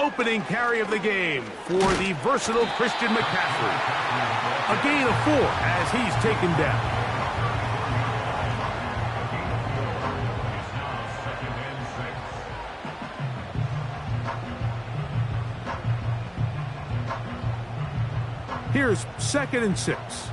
opening carry of the game for the versatile Christian McCaffrey. A gain of 4 as he's taken down. Here's 2nd and 6.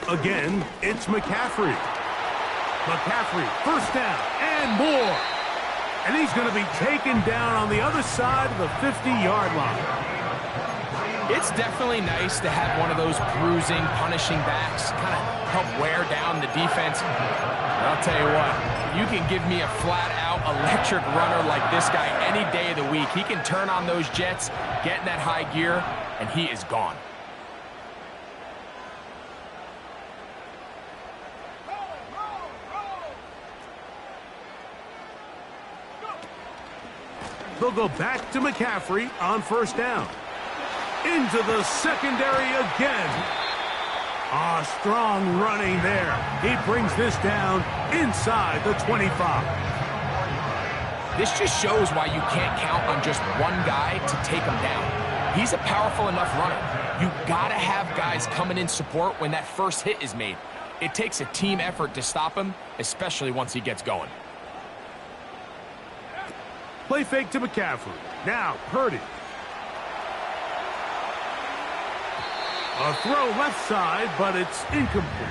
Again, it's McCaffrey. McCaffrey, first down and more. And he's going to be taken down on the other side of the 50-yard line. It's definitely nice to have one of those bruising, punishing backs kind of help wear down the defense. But I'll tell you what, you can give me a flat-out electric runner like this guy any day of the week. He can turn on those jets, get in that high gear, and he is gone. They'll go back to McCaffrey on first down. Into the secondary again. Strong running there. He brings this down inside the 25. This just shows why you can't count on just one guy to take him down. He's a powerful enough runner. You gotta have guys coming in support when that first hit is made. It takes a team effort to stop him, especially once he gets going. Play fake to McCaffrey. Now Purdy. A throw left side, but it's incomplete.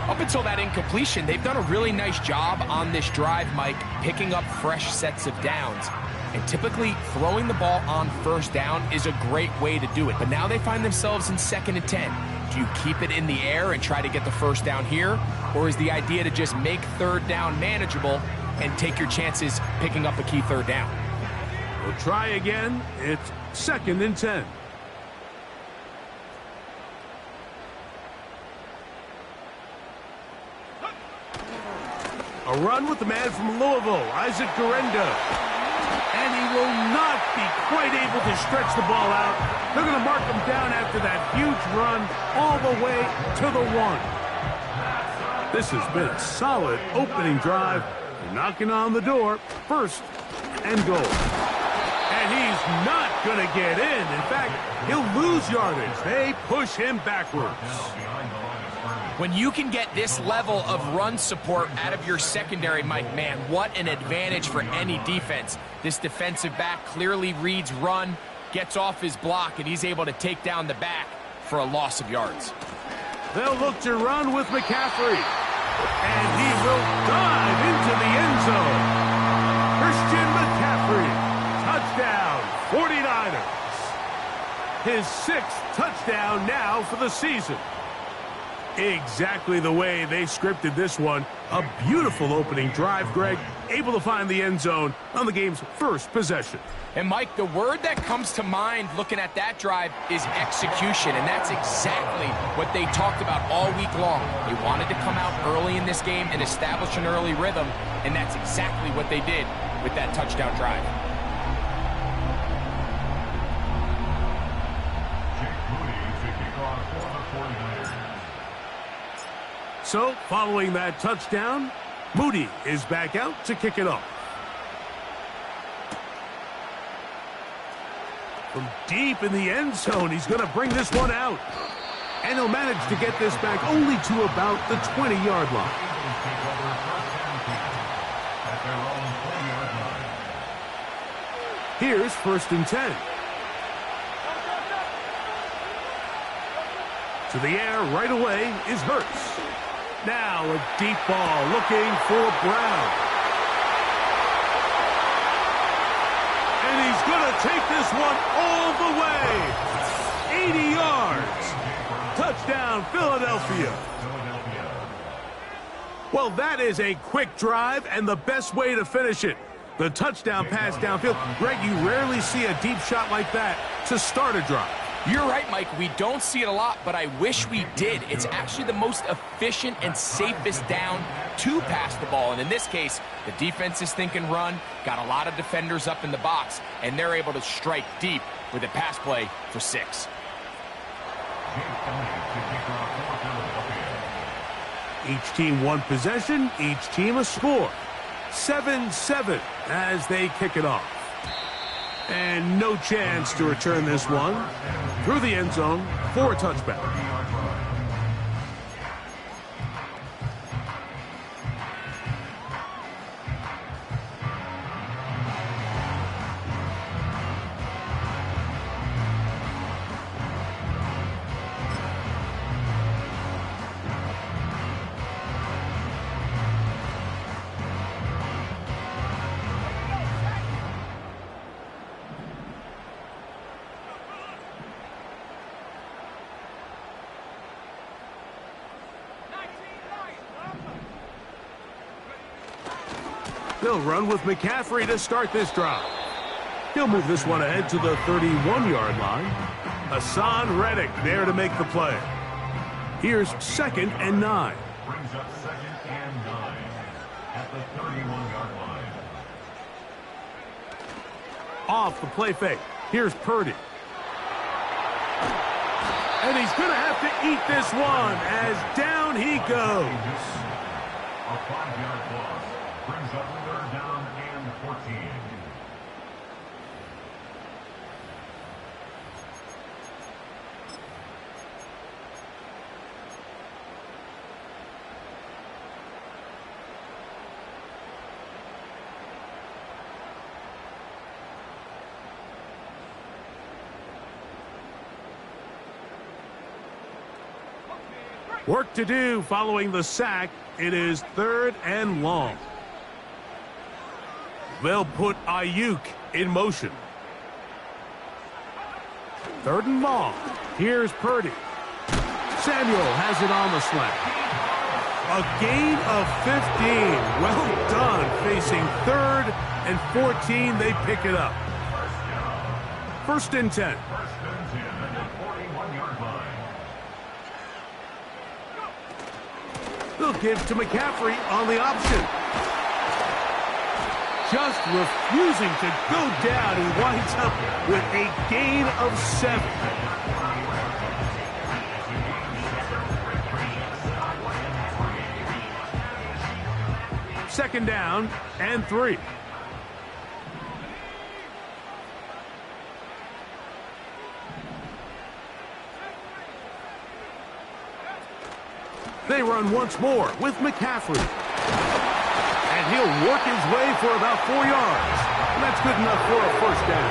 Up until that incompletion, they've done a really nice job on this drive, Mike, picking up fresh sets of downs. And typically, throwing the ball on first down is a great way to do it. But now they find themselves in 2nd and 10. Do you keep it in the air and try to get the first down here? Or is the idea to just make 3rd down manageable and take your chances picking up a key 3rd down? We'll try again. It's 2nd and 10. A run with the man from Louisville, Isaac Guerendo. And he will not be quite able to stretch the ball out. They're going to mark him down after that huge run all the way to the 1. This has been a solid opening drive. They're knocking on the door. 1st and goal. And he's not going to get in. In fact, he'll lose yardage. They push him backwards. When you can get this level of run support out of your secondary, Mike, man, what an advantage for any defense. This defensive back clearly reads run, gets off his block, and he's able to take down the back for a loss of yards. They'll look to run with McCaffrey. And he will dive into the end zone. Christian McCaffrey, touchdown, 49ers. His 6th touchdown now for the season. Exactly the way they scripted this one. A beautiful opening drive, Greg. Able to find the end zone on the game's first possession. And, Mike, the word that comes to mind looking at that drive is execution, and that's exactly what they talked about all week long. They wanted to come out early in this game and establish an early rhythm, and that's exactly what they did with that touchdown drive. So, following that touchdown, Moody is back out to kick it off. From deep in the end zone, he's going to bring this one out. And he'll manage to get this back only to about the 20-yard line. Here's 1st and 10. To the air right away is Hurts. Now a deep ball looking for Brown. And he's going to take this one all the way. 80 yards. Touchdown, Philadelphia. Well, that is a quick drive and the best way to finish it. The touchdown pass downfield. Greg, you rarely see a deep shot like that to start a drive. You're right, Mike. We don't see it a lot, but I wish we did. It's actually the most efficient and safest down to pass the ball. And in this case, the defense is thinking run, got a lot of defenders up in the box, and they're able to strike deep with a pass play for 6. Each team one possession, each team a score. 7-7 as they kick it off. And no chance to return this one through the end zone for a touchback. They'll run with McCaffrey to start this drive. He'll move this one ahead to the 31-yard line. Hassan Reddick there to make the play. Here's 2nd and 9. Brings up 2nd and 9 at the 31-yard line. Off the play fake. Here's Purdy. And he's going to have to eat this one as down he goes. A 5-yard loss brings up 3rd down and 14. Work to do following the sack. It is 3rd and long. They'll put Ayuk in motion. 3rd and long. Here's Purdy. Samuel has it on the slant. A gain of 15. Well done. Facing 3rd and 14, they pick it up. 1st and 10. 1st and 10 at the 41-yard line. They'll give to McCaffrey on the option. Just refusing to go down. He winds up with a gain of 7. Second down and 3. They run once more with McCaffrey. And he'll work his way for about 4 yards. And that's good enough for a 1st down.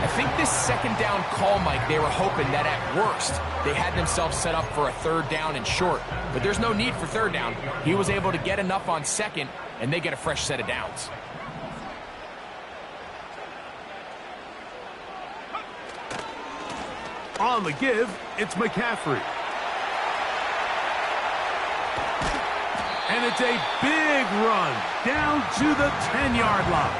I think this 2nd down call, Mike, they were hoping that at worst they had themselves set up for a 3rd down and short. But there's no need for 3rd down. He was able to get enough on 2nd, and they get a fresh set of downs. On the give, it's McCaffrey. And it's a big run down to the 10-yard line.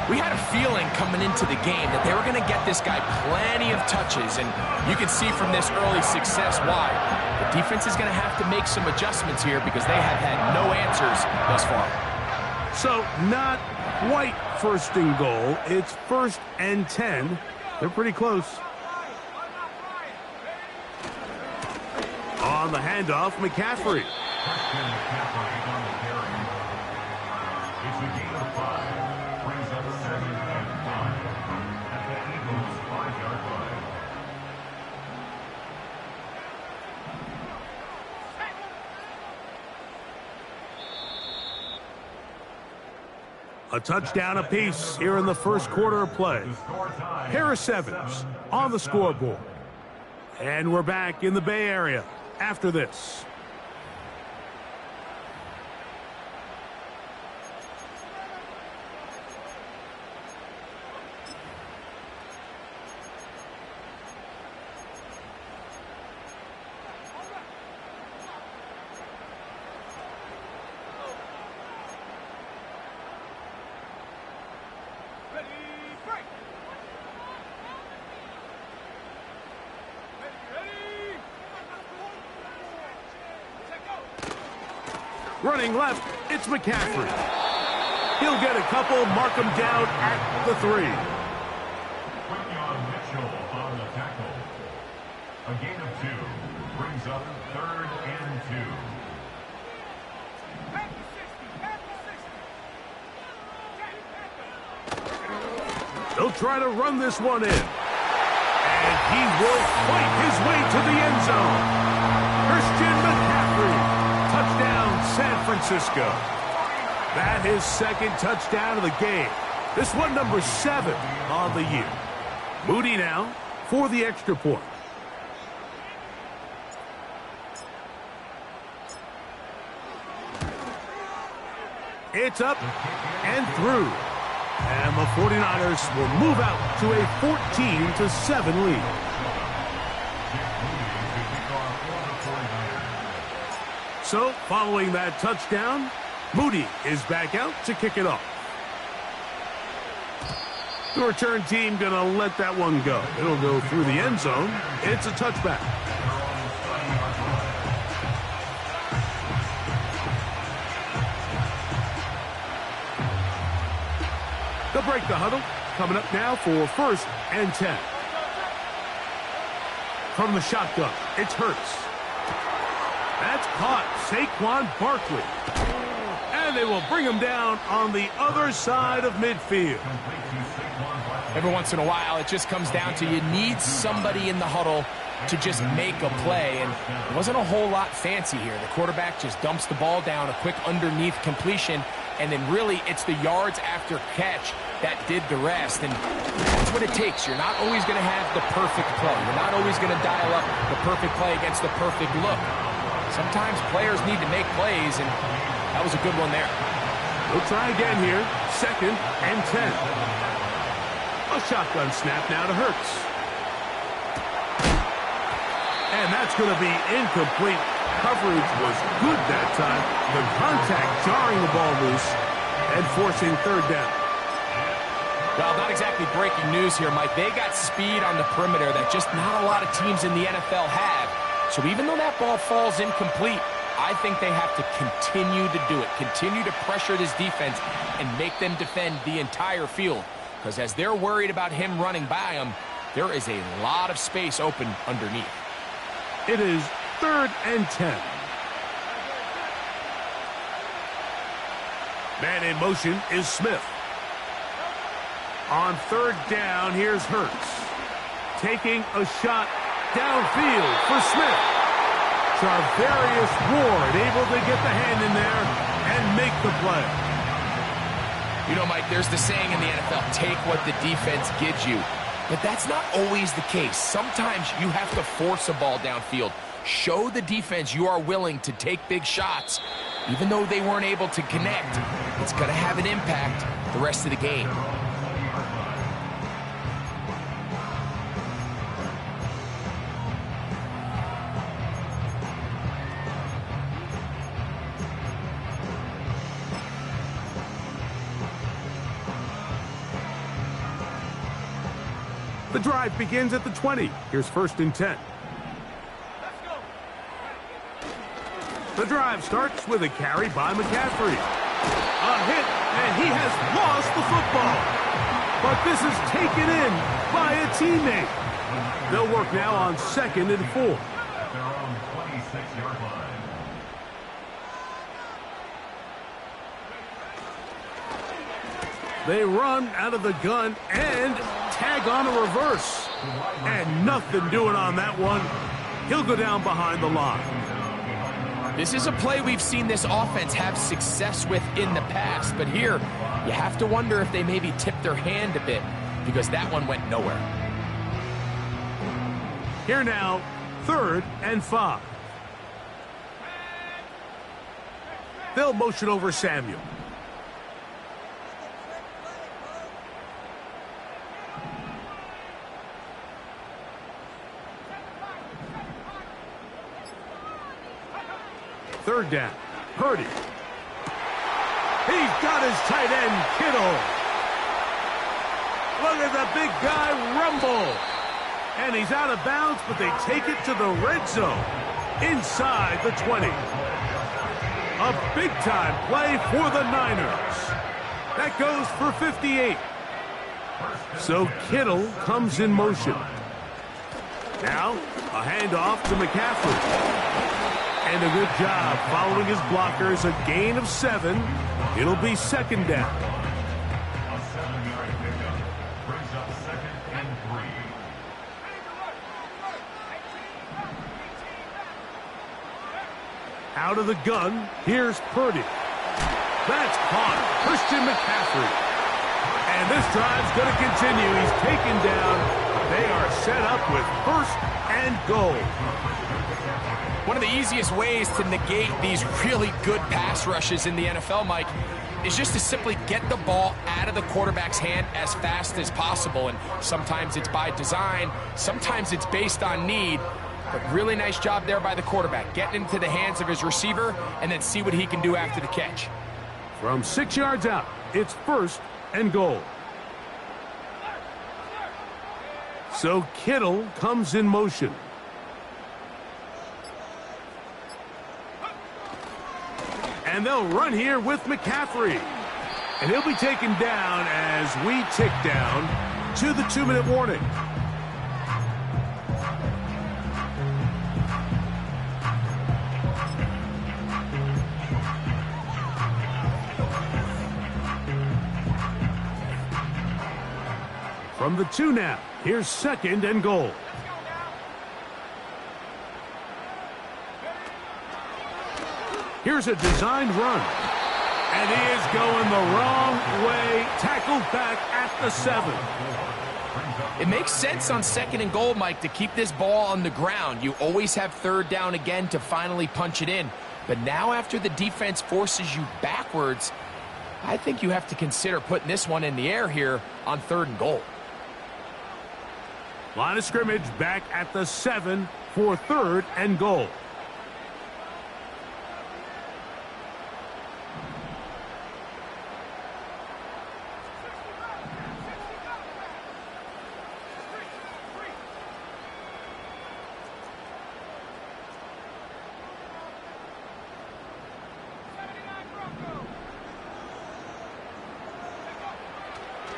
We had a feeling coming into the game that they were going to get this guy plenty of touches, and you can see from this early success why. The defense is going to have to make some adjustments here because they have had no answers thus far. So not quite 1st and goal. It's 1st and 10. They're pretty close. On the handoff, McCaffrey. Christian McCaffrey on the carry. It's a gain of 5. Brings up 7th and 5 at the Eagles' 5-yard line. A touchdown apiece here in the 1st quarter of play. Harris Evans on the scoreboard. And we're back in the Bay Area after this. Running left, it's McCaffrey. He'll get a couple, mark him down at the 3. A gain of 2 brings up 3rd and 2. They'll try to run this one in. And he will fight his way to the end zone. Christian McCaffrey. Touchdown, San Francisco. That is second touchdown of the game. This one number 7 on the year. Moody now for the extra point. It's up and through. And the 49ers will move out to a 14-7 lead. So, following that touchdown, Moody is back out to kick it off. The return team going to let that one go. It'll go through the end zone. It's a touchback. They'll break the huddle. Coming up now for 1st and 10. From the shotgun, it's Hurts. That's caught. Saquon Barkley. And they will bring him down on the other side of midfield. Every once in a while, it just comes down to you need somebody in the huddle to just make a play. And it wasn't a whole lot fancy here. The quarterback just dumps the ball down, a quick underneath completion, and then really it's the yards after catch that did the rest. And that's what it takes. You're not always going to have the perfect play. You're not always going to dial up the perfect play against the perfect look. Sometimes players need to make plays, and that was a good one there. We'll try again here. 2nd and 10. A shotgun snap now to Hurts. And that's going to be incomplete. Coverage was good that time. The contact jarring the ball loose and forcing 3rd down. Well, not exactly breaking news here, Mike. They got speed on the perimeter that just not a lot of teams in the NFL have. So even though that ball falls incomplete, I think they have to continue to do it. Continue to pressure this defense and make them defend the entire field. Because as they're worried about him running by them, there is a lot of space open underneath. It is 3rd and 10. Man in motion is Smith. On 3rd down, here's Hurts. Taking a shot downfield for Smith. Charvarius Ward able to get the hand in there and make the play. You know, Mike, there's the saying in the NFL, take what the defense gives you. But that's not always the case. Sometimes you have to force a ball downfield. Show the defense you are willing to take big shots. Even though they weren't able to connect, it's going to have an impact the rest of the game. The drive begins at the 20. Here's 1st and 10. The drive starts with a carry by McCaffrey. A hit, and he has lost the football. But this is taken in by a teammate. They'll work now on 2nd and 4. At their own 26-yard line. They run out of the gun and tag on a reverse. And nothing doing on that one. He'll go down behind the line. This is a play we've seen this offense have success with in the past, but here you have to wonder if they maybe tipped their hand a bit because that one went nowhere. Here now, 3rd and 5. They'll motion over Samuel. Third down. Purdy. He's got his tight end, Kittle. Look at the big guy rumble. And he's out of bounds, but they take it to the red zone. Inside the 20. A big-time play for the Niners. That goes for 58. So Kittle comes in motion. Now, a handoff to McCaffrey. And a good job following his blockers, a gain of 7. It'll be second down. A 7-yard pickup brings up 2nd and 3. Out of the gun, here's Purdy. That's caught. Christian McCaffrey. And this drive's going to continue. He's taken down. They are set up with 1st and goal. One of the easiest ways to negate these really good pass rushes in the NFL, Mike, is just to simply get the ball out of the quarterback's hand as fast as possible. And sometimes it's by design, sometimes it's based on need. But really nice job there by the quarterback, getting into the hands of his receiver and then see what he can do after the catch. From 6 yards out, it's 1st and goal. So Kittle comes in motion. And they'll run here with McCaffrey. And he'll be taken down as we tick down to the 2-minute warning. From the 2 now, here's 2nd and goal. Here's a designed run. And he is going the wrong way. Tackled back at the 7. It makes sense on 2nd and goal, Mike, to keep this ball on the ground. You always have 3rd down again to finally punch it in. But now after the defense forces you backwards, I think you have to consider putting this one in the air here on 3rd and goal. Line of scrimmage back at the 7 for 3rd and goal.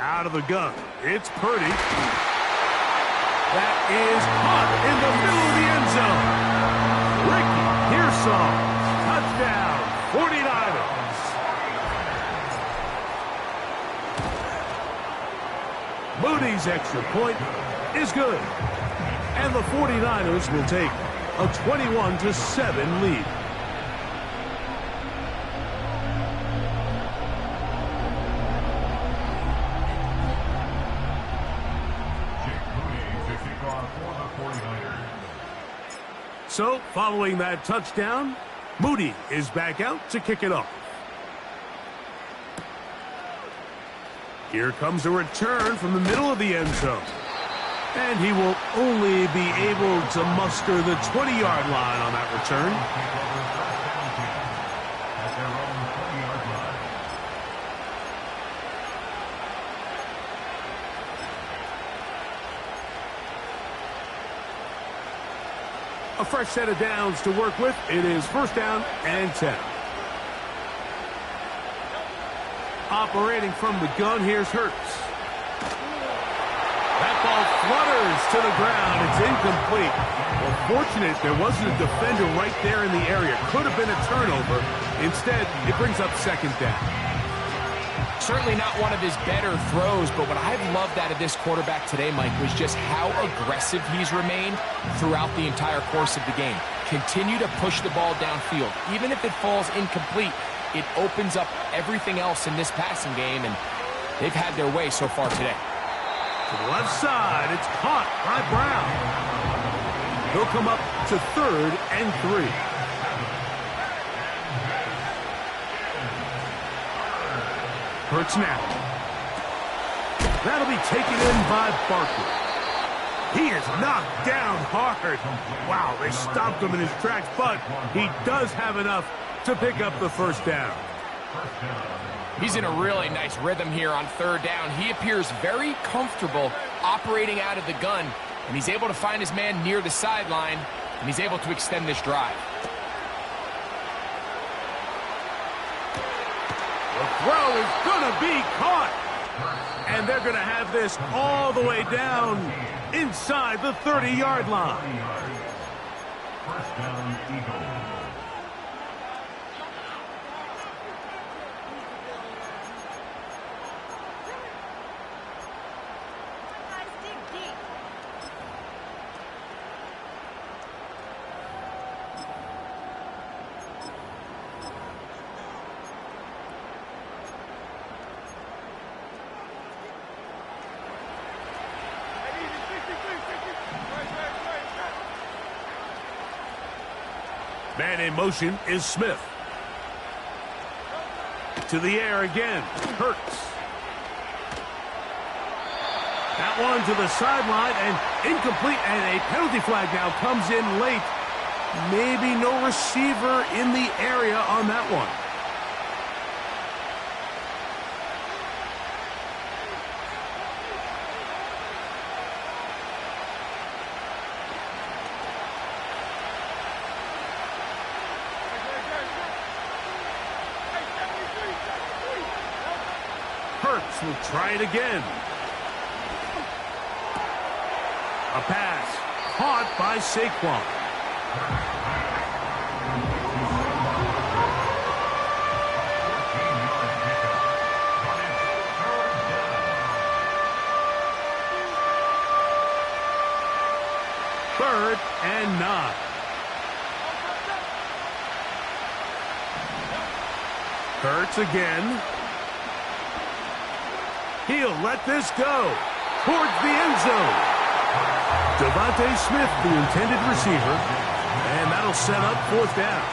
Out of the gun, it's Purdy. That is caught in the middle of the end zone. Ricky Pearsall, touchdown, 49ers. Moody's extra point is good. And the 49ers will take a 21-7 lead. So, following that touchdown, Moody is back out to kick it off. Here comes a return from the middle of the end zone. And he will only be able to muster the 20-yard line on that return. A fresh set of downs to work with. It is 1st down and 10. Operating from the gun, here's Hurts. That ball flutters to the ground. It's incomplete. Well, fortunate there wasn't a defender right there in the area. Could have been a turnover. Instead, it brings up 2nd down. Certainly not one of his better throws, but what I've loved out of this quarterback today, Mike, was just how aggressive he's remained throughout the entire course of the game. Continue to push the ball downfield. Even if it falls incomplete, it opens up everything else in this passing game, and they've had their way so far today. To the left side, it's caught by Brown. He'll come up to 3rd and 3. Hurts now. That'll be taken in by Barkley. He is knocked down hard. Wow, they stopped him in his tracks, but he does have enough to pick up the 1st down. He's in a really nice rhythm here on 3rd down. He appears very comfortable operating out of the gun, and he's able to find his man near the sideline, and he's able to extend this drive. The throw is going to be caught. And they're going to have this all the way down inside the 30-yard line. First down, Eagles. Man in motion is Smith. To the air again, Hurts. That one to the sideline and incomplete, and a penalty flag now comes in late. Maybe no receiver in the area on that one. Hurts will try it again. A pass caught by Saquon. Third and 9. Hurts again. He'll let this go towards the end zone. Devontae Smith, the intended receiver, and that'll set up 4th down.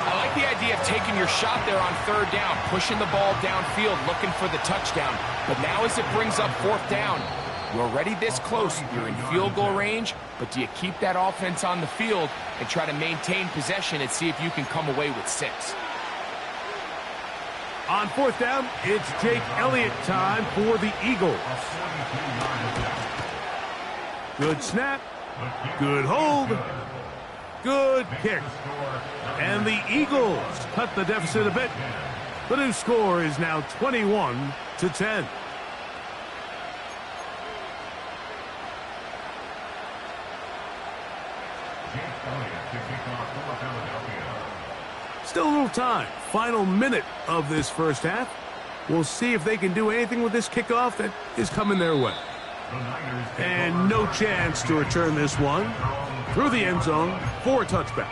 I like the idea of taking your shot there on 3rd down, pushing the ball downfield, looking for the touchdown. But now as it brings up 4th down, you're already this close. You're in field goal range, but do you keep that offense on the field and try to maintain possession and see if you can come away with 6? On 4th down, it's Jake Elliott time for the Eagles. Good snap, good hold, good kick. And the Eagles cut the deficit a bit. The new score is now 21-10. Still a little time. Final minute of this first half. We'll see if they can do anything with this kickoff that is coming their way. And no chance to return this one through the end zone for a touchback.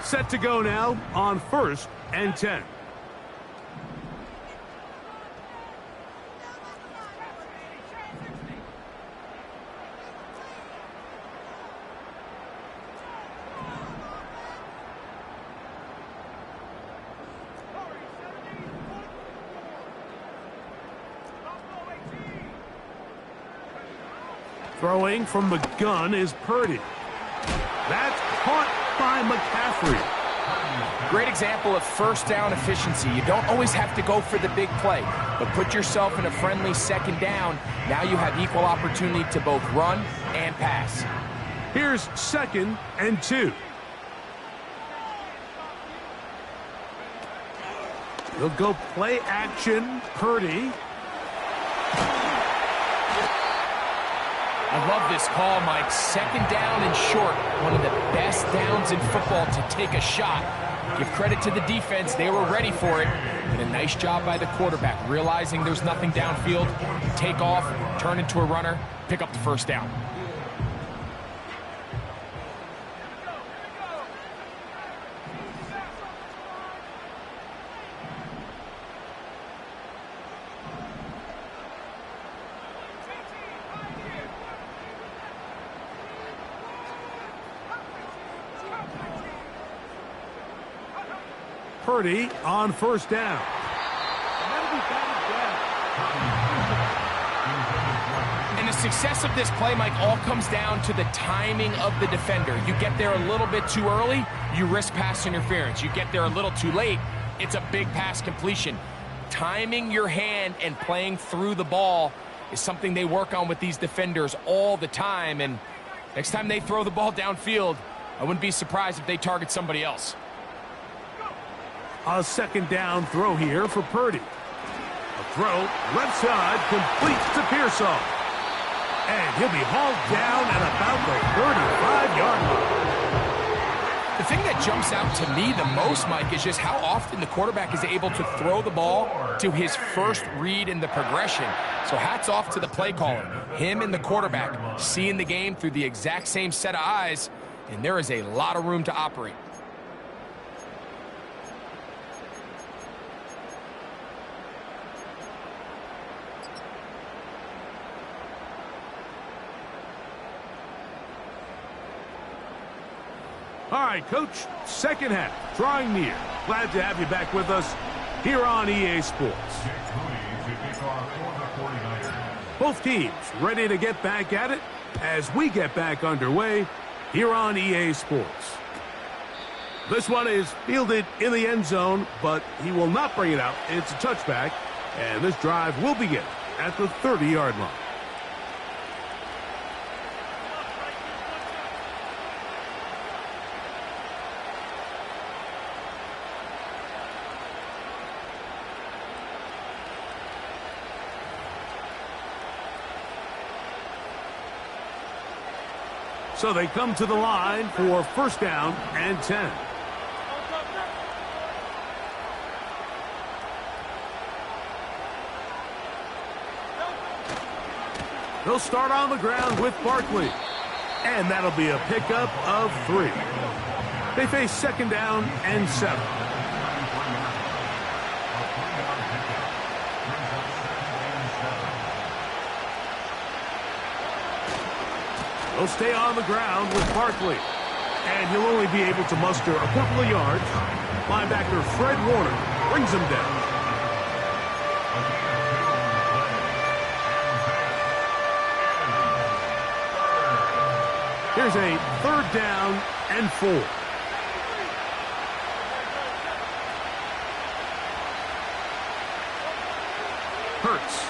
Set to go now on 1st and 10. Throwing from the gun is Purdy. That's caught by McCaffrey. Great example of 1st down efficiency. You don't always have to go for the big play, but put yourself in a friendly 2nd down. Now you have equal opportunity to both run and pass. Here's 2nd and 2. They'll go play action. Purdy. I love this call, Mike. 2nd down and short. One of the best downs in football to take a shot. Give credit to the defense. They were ready for it. And a nice job by the quarterback, realizing there's nothing downfield. Take off, turn into a runner, pick up the 1st down. Purdy on 1st down. And the success of this play, Mike, all comes down to the timing of the defender. You get there a little bit too early, you risk pass interference. You get there a little too late, it's a big pass completion. Timing your hand and playing through the ball is something they work on with these defenders all the time. And next time they throw the ball downfield, I wouldn't be surprised if they target somebody else. A second down throw here for Purdy. A throw, left side, completes to Pearsall. And he'll be hauled down at about the 35-yard line. The thing that jumps out to me the most, Mike, is just how often the quarterback is able to throw the ball to his first read in the progression. So hats off to the play caller. Him and the quarterback seeing the game through the exact same set of eyes, and there is a lot of room to operate. All right, Coach, second half, drawing near. Glad to have you back with us here on EA Sports. Both teams ready to get back at it as we get back underway here on EA Sports. This one is fielded in the end zone, but he will not bring it out. It's a touchback, and this drive will begin at the 30-yard line. So they come to the line for first down and 10. They'll start on the ground with Barkley. And that'll be a pickup of 3. They face second down and 7. They'll stay on the ground with Barkley. And he'll only be able to muster a couple of yards. Linebacker Fred Warner brings him down. Here's a third down and 4. Hurts.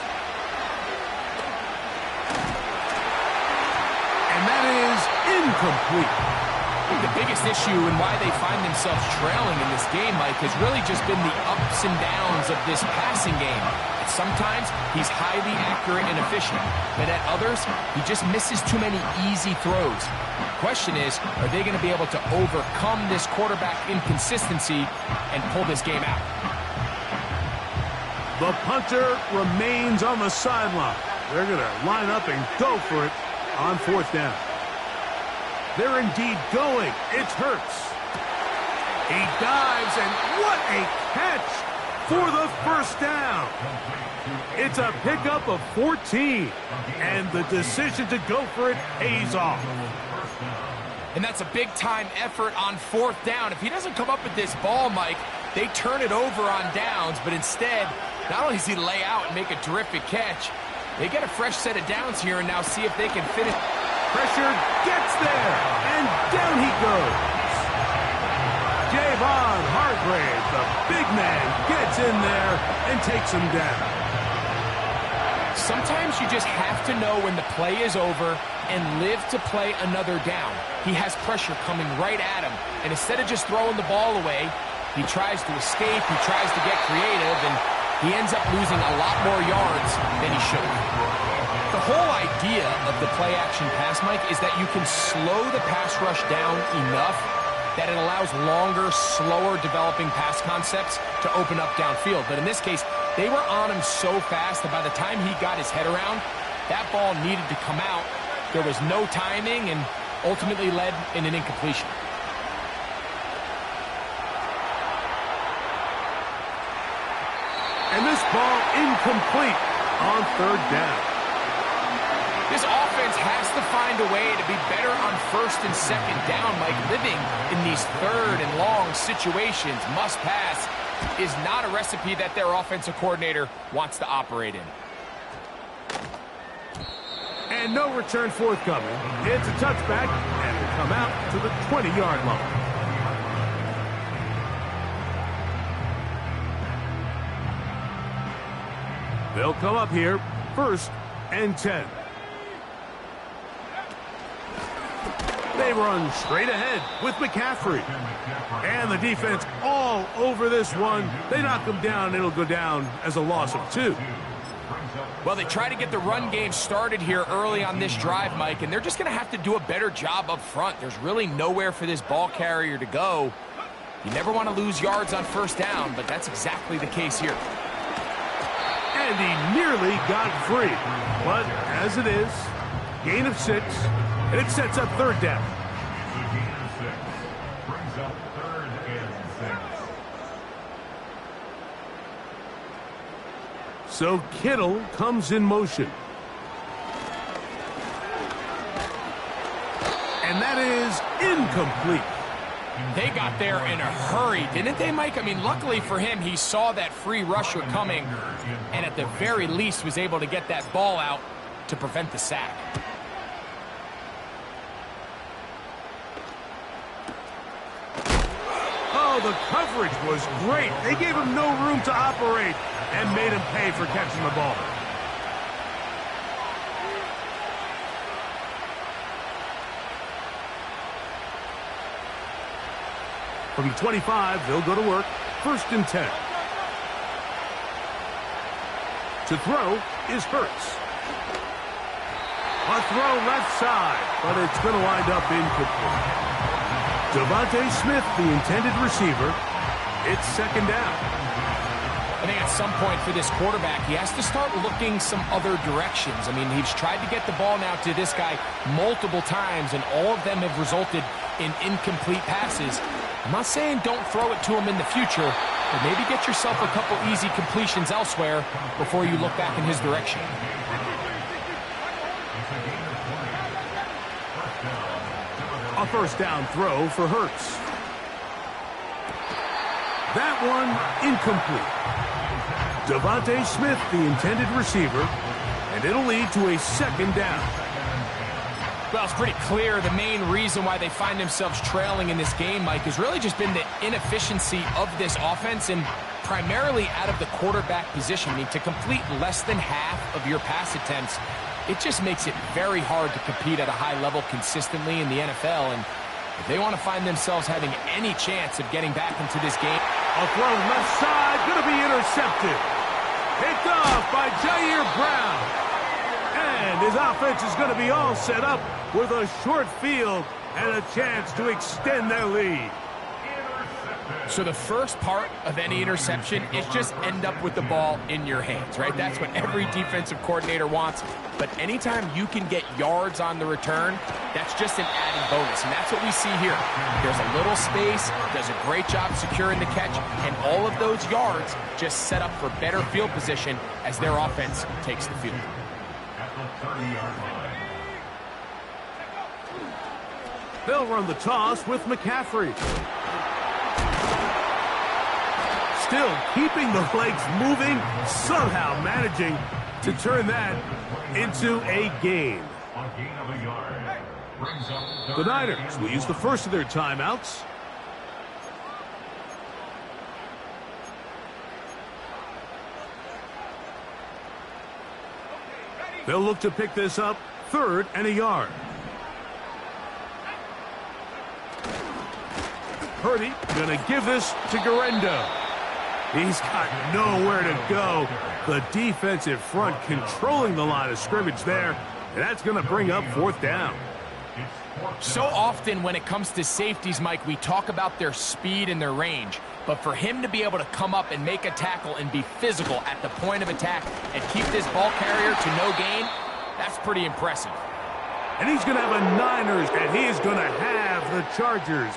Incomplete. I think the biggest issue and why they find themselves trailing in this game, Mike, has really just been the ups and downs of this passing game. At sometimes, he's highly accurate and efficient, but at others, he just misses too many easy throws. The question is, are they going to be able to overcome this quarterback inconsistency and pull this game out? The punter remains on the sideline. They're going to line up and go for it on fourth down. They're indeed going. It's Hurts. He dives, and what a catch for the first down. It's a pickup of 14, and the decision to go for it pays off. And that's a big-time effort on fourth down. If he doesn't come up with this ball, Mike, they turn it over on downs, but instead, not only does he lay out and make a terrific catch, they get a fresh set of downs here and now see if they can finish. Pressure gets there, and down he goes. Javon Hargrave, the big man, gets in there and takes him down. Sometimes you just have to know when the play is over and live to play another down. He has pressure coming right at him, and instead of just throwing the ball away, he tries to escape, he tries to get creative, and he ends up losing a lot more yards than he should have. The whole idea of the play-action pass, Mike, is that you can slow the pass rush down enough that it allows longer, slower developing pass concepts to open up downfield. But in this case, they were on him so fast that by the time he got his head around, that ball needed to come out. There was no timing and ultimately led in an incompletion. And this ball incomplete on third down. This offense has to find a way to be better on first and second down, Mike. Living in these third and long situations, must pass, is not a recipe that their offensive coordinator wants to operate in. And no return forthcoming. It's a touchback, and will come out to the 20-yard line. They'll come up here, first and 10. They run straight ahead with McCaffrey. And the defense all over this one. They knock him down. It'll go down as a loss of 2. Well, they try to get the run game started here early on this drive, Mike, and they're just going to have to do a better job up front. There's really nowhere for this ball carrier to go. You never want to lose yards on first down, but that's exactly the case here. And he nearly got free. But as it is, gain of 6, and it sets up third down. The gain of 6 brings up 3rd and 6. So Kittle comes in motion. And that is incomplete. They got there in a hurry, didn't they, Mike? I mean, luckily for him, he saw that free rusher coming and at the very least was able to get that ball out to prevent the sack. Oh, the coverage was great. They gave him no room to operate and made him pay for catching the ball. From the 25, they'll go to work. 1st and 10. To throw is Hurts. A throw left side, but it's going to wind up incomplete. Devontae Smith, the intended receiver. It's 2nd down. I think at some point for this quarterback, he has to start looking some other directions. I mean, he's tried to get the ball now to this guy multiple times, and all of them have resulted in incomplete passes. I'm not saying don't throw it to him in the future, but maybe get yourself a couple easy completions elsewhere before you look back in his direction. A 1st down throw for Hurts. That one incomplete. Devontae Smith, the intended receiver, and it'll lead to a 2nd down. Well, it's pretty clear the main reason why they find themselves trailing in this game, Mike, has really just been the inefficiency of this offense and primarily out of the quarterback position. I mean, to complete less than half of your pass attempts, it just makes it very hard to compete at a high level consistently in the NFL. And if they want to find themselves having any chance of getting back into this game. A throw left side, going to be intercepted. Picked off by Jair Brown. And his offense is going to be all set up with a short field and a chance to extend their lead. So the first part of any interception is just end up with the ball in your hands, right? That's what every defensive coordinator wants. But anytime you can get yards on the return, that's just an added bonus. And that's what we see here. There's a little space, does a great job securing the catch, and all of those yards just set up for better field position as their offense takes the field. At the 30-yard line. They'll run the toss with McCaffrey. Still keeping the legs moving, somehow managing to turn that into a gain. On gain of a yard. Brings up The Niners will use the first of their timeouts. They'll look to pick this up 3rd and a yard. Purdy going to give this to Guerendo. He's got nowhere to go. The defensive front controlling the line of scrimmage there, and that's going to bring up 4th down. So often when it comes to safeties, Mike, we talk about their speed and their range. But for him to be able to come up and make a tackle and be physical at the point of attack and keep this ball carrier to no gain, that's pretty impressive. And he's going to have a Niners, and he is going to have the Chargers.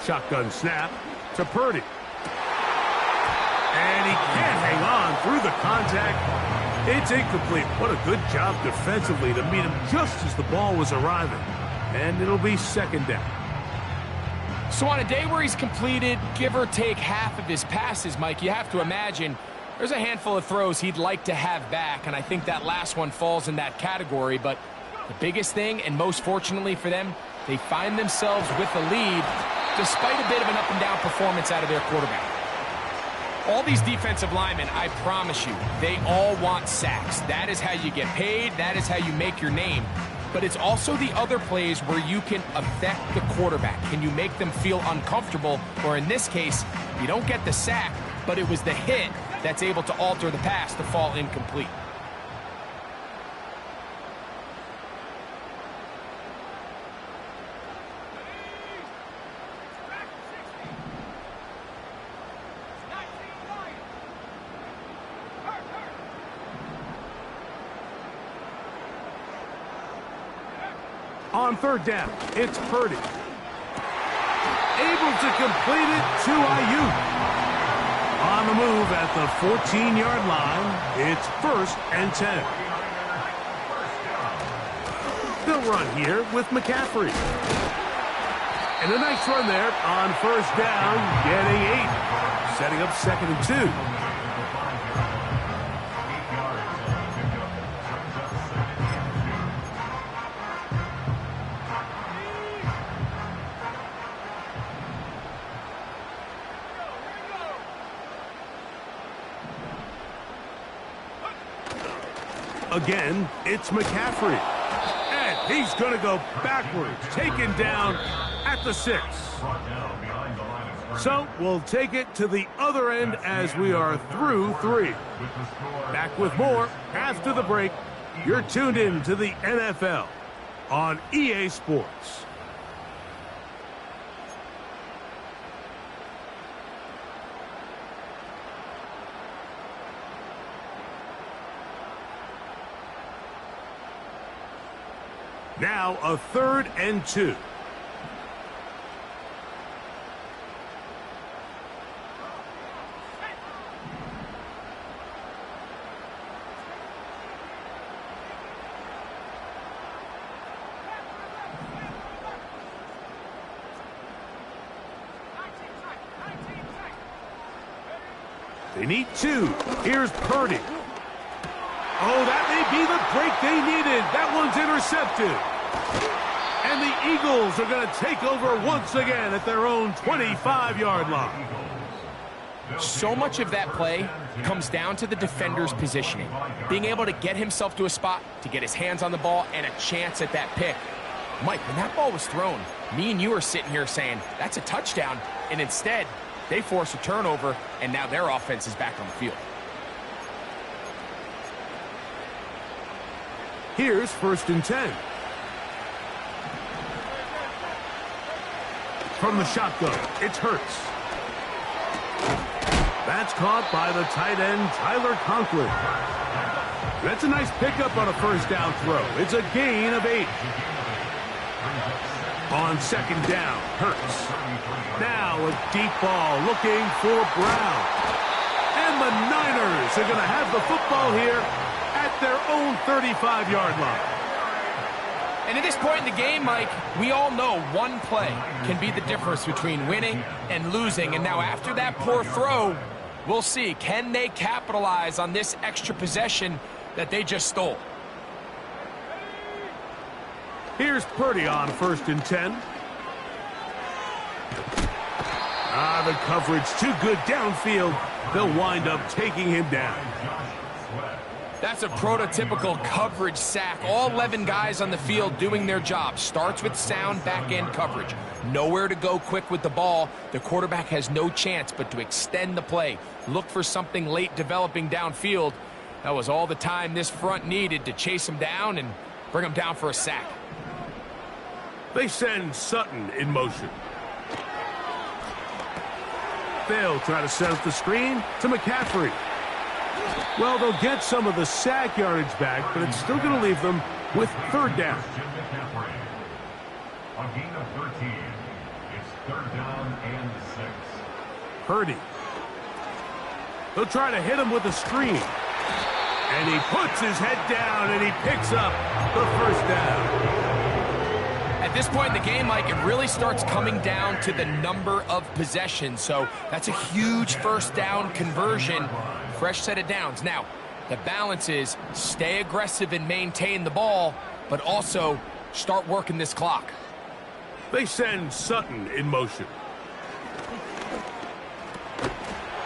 Shotgun snap to Purdy. And he can't hang on through the contact. It's incomplete. What a good job defensively to meet him just as the ball was arriving. And it'll be 2nd down. So on a day where he's completed, give or take half of his passes, Mike, you have to imagine there's a handful of throws he'd like to have back, and I think that last one falls in that category. But the biggest thing, and most fortunately for them, they find themselves with the lead despite a bit of an up-and-down performance out of their quarterback. All these defensive linemen, I promise you, they all want sacks. That is how you get paid. That is how you make your name. But it's also the other plays where you can affect the quarterback. Can you make them feel uncomfortable? Or in this case, you don't get the sack, but it was the hit that's able to alter the pass to fall incomplete. On third down, it's Purdy. Able to complete it to Ayuk. On the move at the 14-yard line, it's 1st and 10. They'll run here with McCaffrey. And a nice run there on 1st down, getting 8. Setting up 2nd and 2. Again, it's McCaffrey. And he's going to go backwards, taken down at the 6. So we'll take it to the other end as we are through 3. Back with more after the break. You're tuned in to the NFL on EA Sports. Now a 3rd and 2. They need 2. Here's Purdy. Oh, that may be the break they needed. That one's intercepted. And the Eagles are going to take over once again at their own 25-yard line. So much of that play comes down to the defender's positioning. Being able to get himself to a spot, to get his hands on the ball, and a chance at that pick. Mike, when that ball was thrown, me and you are sitting here saying, that's a touchdown. And instead, they force a turnover, and now their offense is back on the field. Here's 1st and 10. From the shotgun, it's Hurts. That's caught by the tight end, Tyler Conklin. That's a nice pickup on a 1st down throw. It's a gain of 8. On 2nd down, Hurts. Now a deep ball looking for Brown. And the Niners are going to have the football here at their own 35-yard line. And at this point in the game, Mike, we all know one play can be the difference between winning and losing. And now after that poor throw, we'll see, can they capitalize on this extra possession that they just stole? Here's Purdy on 1st and 10. The coverage too good downfield. They'll wind up taking him down. That's a prototypical coverage sack. All 11 guys on the field doing their job. Starts with sound back-end coverage. Nowhere to go quick with the ball. The quarterback has no chance but to extend the play. Look for something late developing downfield. That was all the time this front needed to chase him down and bring him down for a sack. They send Sutton in motion. They'll try to set up the screen to McCaffrey. Well, they'll get some of the sack yardage back, but it's still going to leave them with 3rd down. A gain of 13. It's 3rd down and 6. Purdy. They'll try to hit him with a screen. And he puts his head down and he picks up the 1st down. At this point in the game, Mike, it really starts coming down to the number of possessions. So that's a huge 1st down conversion. Fresh set of downs. Now, the balance is stay aggressive and maintain the ball, but also start working this clock. They send Sutton in motion.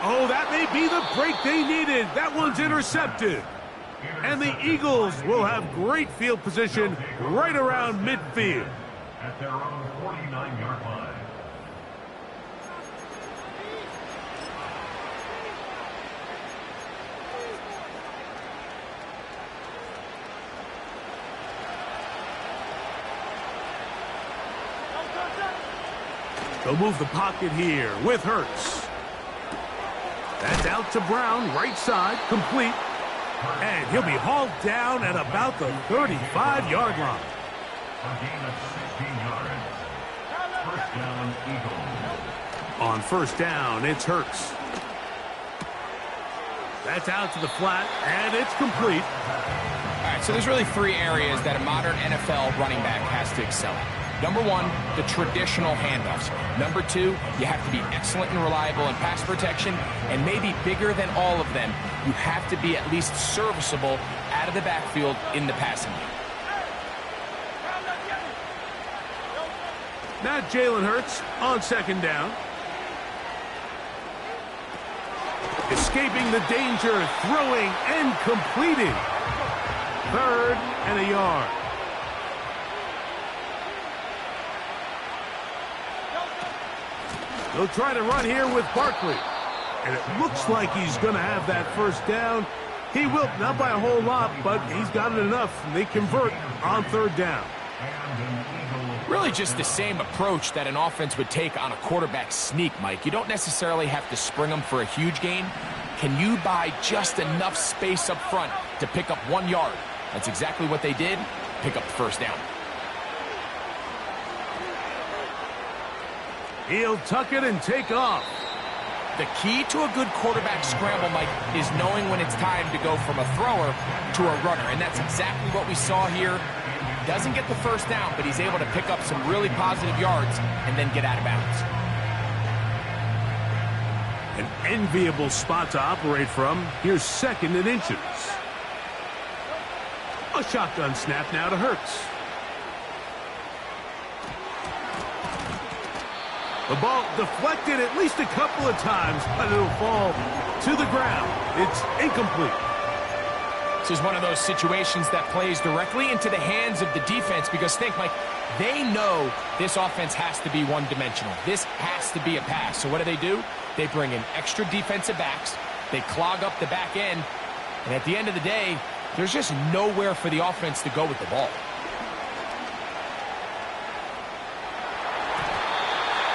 Oh, that may be the break they needed. That one's intercepted. And the Eagles will have great field position right around midfield. At their own 49-yard line. They'll move the pocket here with Hurts. That's out to Brown, right side, complete. And he'll be hauled down at about the 35-yard line. A gain of 16 yards. First down, Eagles. On first down, it's Hurts. That's out to the flat, and it's complete. All right, so there's really three areas that a modern NFL running back has to excel at. Number one, the traditional handoffs. Number two, you have to be excellent and reliable in pass protection. And maybe bigger than all of them, you have to be at least serviceable out of the backfield in the passing game. Now Jalen Hurts on second down. Escaping the danger, throwing and completing. 3rd and a yard. They'll try to run here with Barkley. And it looks like he's going to have that first down. He will, not by a whole lot, but he's got it enough. And they convert on 3rd down. Really just the same approach that an offense would take on a quarterback sneak, Mike. You don't necessarily have to spring them for a huge gain. Can you buy just enough space up front to pick up 1 yard? That's exactly what they did. Pick up the first down. He'll tuck it and take off. The key to a good quarterback scramble, Mike, is knowing when it's time to go from a thrower to a runner. And that's exactly what we saw here. Doesn't get the first down, but he's able to pick up some really positive yards and then get out of bounds. An enviable spot to operate from. Here's 2nd and inches. A shotgun snap now to Hurts. The ball deflected at least a couple of times, but it'll fall to the ground. It's incomplete. This is one of those situations that plays directly into the hands of the defense because think, Mike, they know this offense has to be one-dimensional. This has to be a pass. So what do? They bring in extra defensive backs. They clog up the back end. And at the end of the day, there's just nowhere for the offense to go with the ball.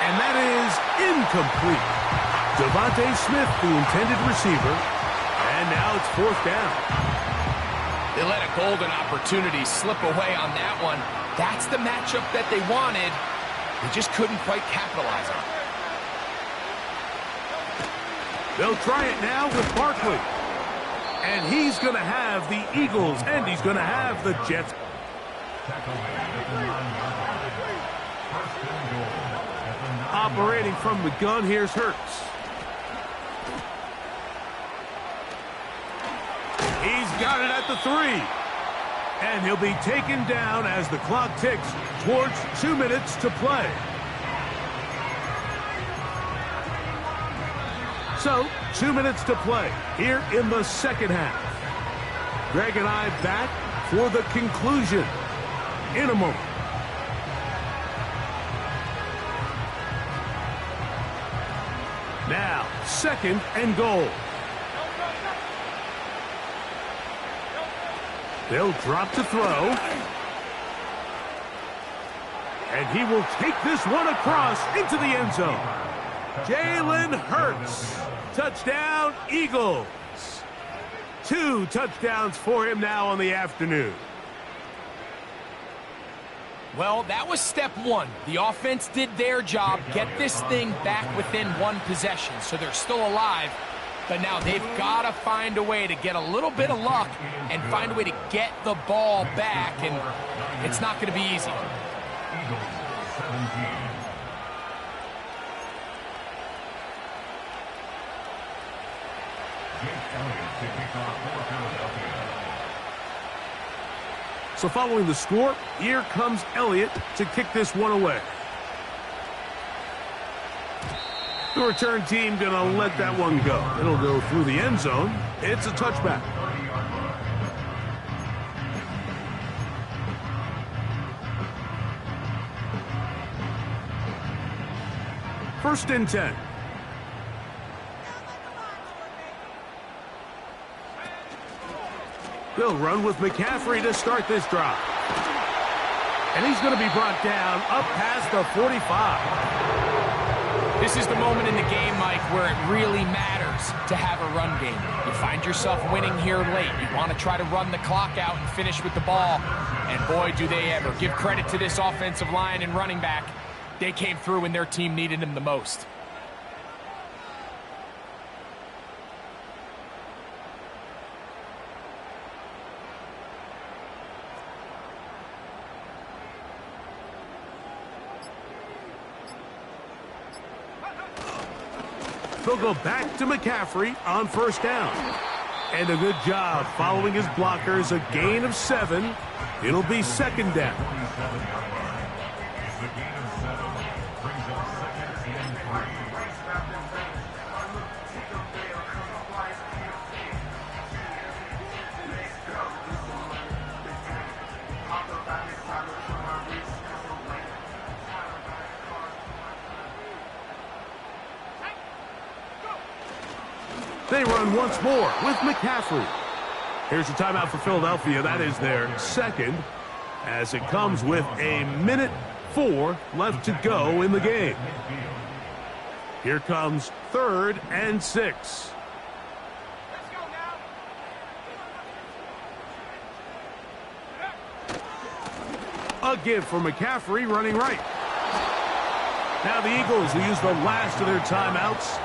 And that is incomplete. Devontae Smith, the intended receiver. And now it's 4th down. They let a golden opportunity slip away on that one. That's the matchup that they wanted. They just couldn't quite capitalize on it. They'll try it now with Barkley. And he's going to have the Eagles, and he's going to have the Jets. Operating from the gun, here's Hurts. He's got it at the 3. And he'll be taken down as the clock ticks towards 2 minutes to play. So, 2 minutes to play here in the second half. Greg and I back for the conclusion in a moment. Now, 2nd and goal. They'll drop to throw. And he will take this one across into the end zone. Jalen Hurts. Touchdown, Eagles. 2 touchdowns for him now on the afternoon. Well, that was step 1. The offense did their job, get this thing back within 1 possession, so they're still alive. But now they've got to find a way to get a little bit of luck and find a way to get the ball back, and it's not going to be easy. Eagles 17. Jake Elliott to kick off for Philadelphia. So following the score, here comes Elliott to kick this one away. The The return team going to let that one go. It'll go through the end zone. It's a touchback. First and 10. They'll run with McCaffrey to start this drive. And he's going to be brought down up past the 45. This is the moment in the game, Mike, where it really matters to have a run game. You find yourself winning here late. You want to try to run the clock out and finish with the ball. And boy, do they ever. Give credit to this offensive line and running back. They came through when their team needed him the most. They'll go back to McCaffrey on first down. And a good job following his blockers. A gain of 7. It'll be second down. It's a gain of 7. Brings up second and 3. They run once more with McCaffrey. Here's a timeout for Philadelphia. That is their second, as it comes with 1:04 left to go in the game. Here comes 3rd and 6. A give for McCaffrey running right. Now the Eagles will use the last of their timeouts,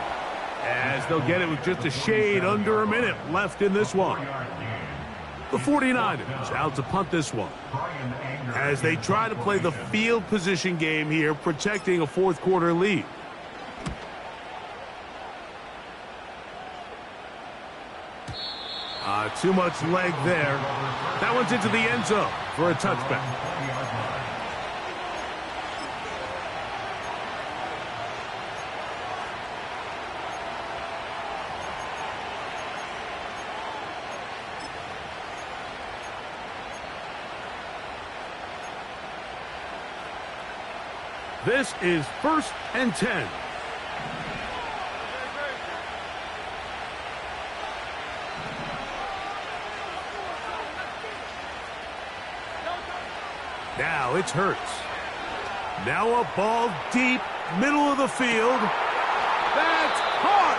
as they'll get it with just a shade under a minute left in this one. The 49ers out to punt this one, as they try to play the field position game here, protecting a fourth quarter lead. Too much leg there. That one's into the end zone for a touchback. This is 1st and 10. Now it's Hurts. Now a ball deep, middle of the field. That's caught!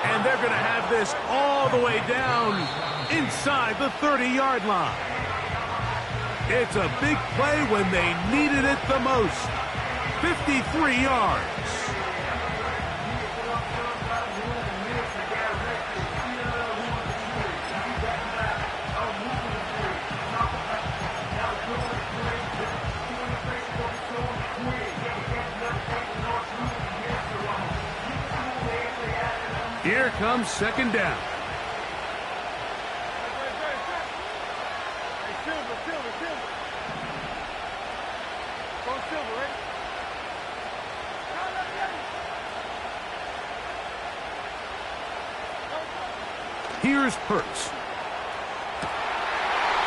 And they're going to have this all the way down inside the 30-yard line. It's a big play when they needed it the most. 53 yards. Here comes second down. Here's Hurts.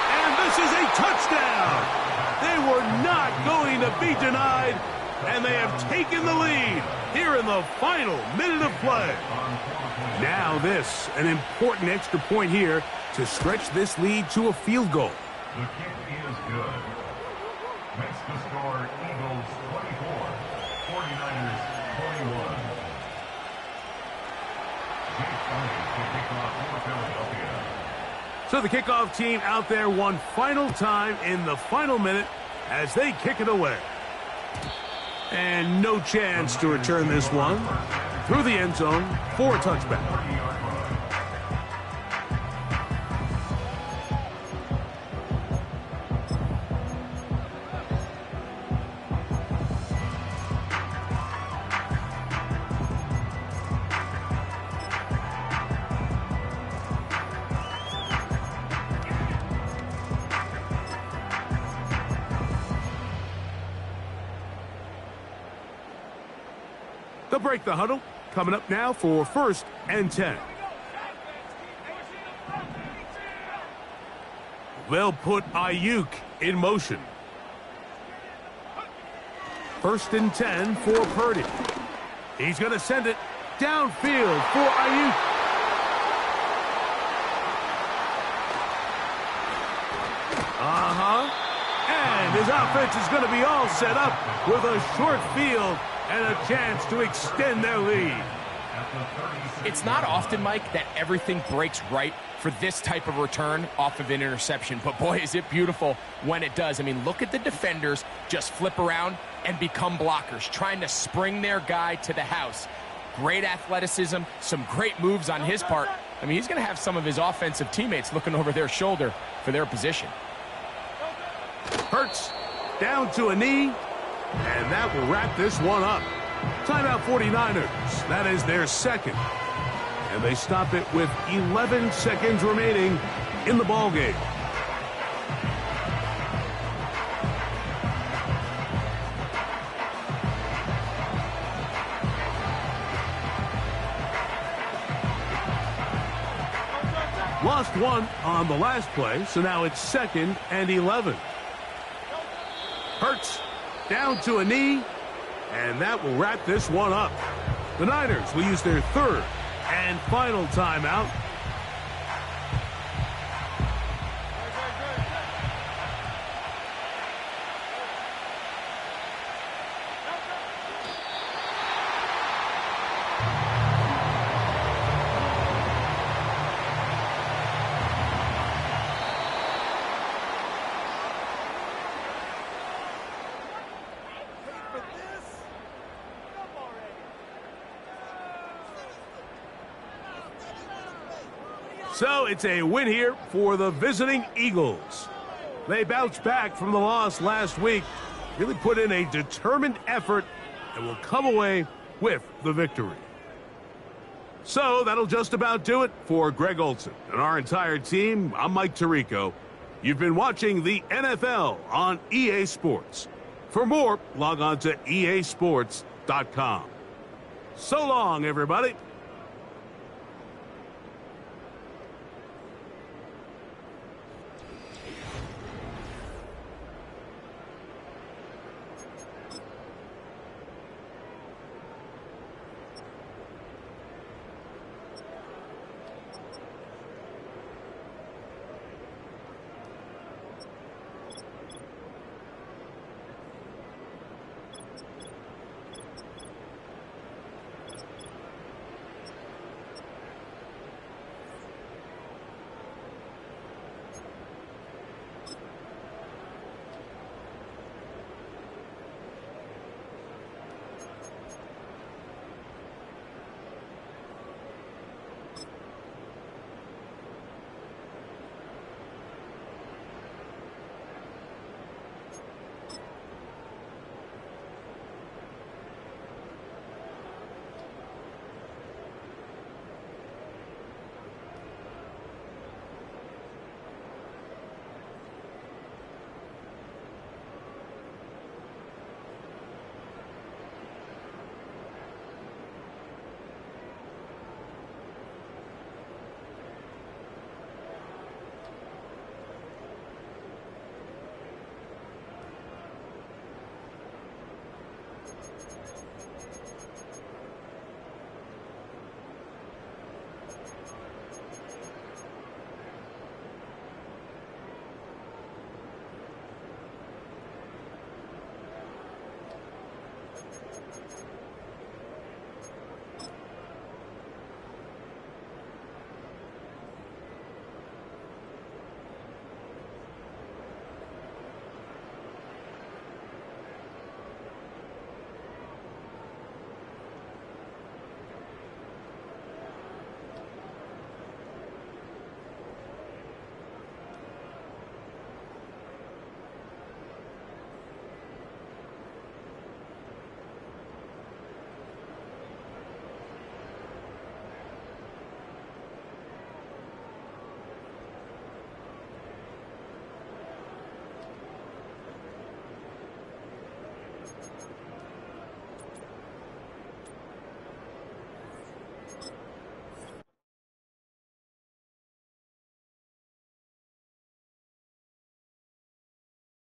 And this is a touchdown. They were not going to be denied, and they have taken the lead here in the final minute of play. Now this, an important extra point here to stretch this lead to a field goal. The kick is good. Makes the score Eagles 24, 49ers 21. So the kickoff team out there one final time in the final minute as they kick it away. And no chance to return this one through the end zone for a touchback. They'll break the huddle. coming up now for 1st and 10. They'll put Ayuk in motion. 1st and 10 for Purdy. He's going to send it downfield for Ayuk. And his offense is going to be all set up with a short field and a chance to extend their lead. It's not often, Mike, that everything breaks right for this type of return off of an interception. But boy, is it beautiful when it does. I mean, look at the defenders just flip around and become blockers, trying to spring their guy to the house. Great athleticism, some great moves on his part. I mean, he's going to have some of his offensive teammates looking over their shoulder for their position. Hurts down to a knee, and that will wrap this one up. Timeout 49ers. That is their second. And they stop it with 11 seconds remaining in the ballgame. Lost one on the last play, so now it's 2nd and 11. Hurts down to a knee, and that will wrap this one up. The Niners will use their 3rd and final timeout. So it's a win here for the visiting Eagles. They bounced back from the loss last week, really put in a determined effort, and will come away with the victory. So that'll just about do it for Greg Olsen and our entire team. I'm Mike Tirico. You've been watching the NFL on EA Sports. For more, log on to easports.com. So long, everybody.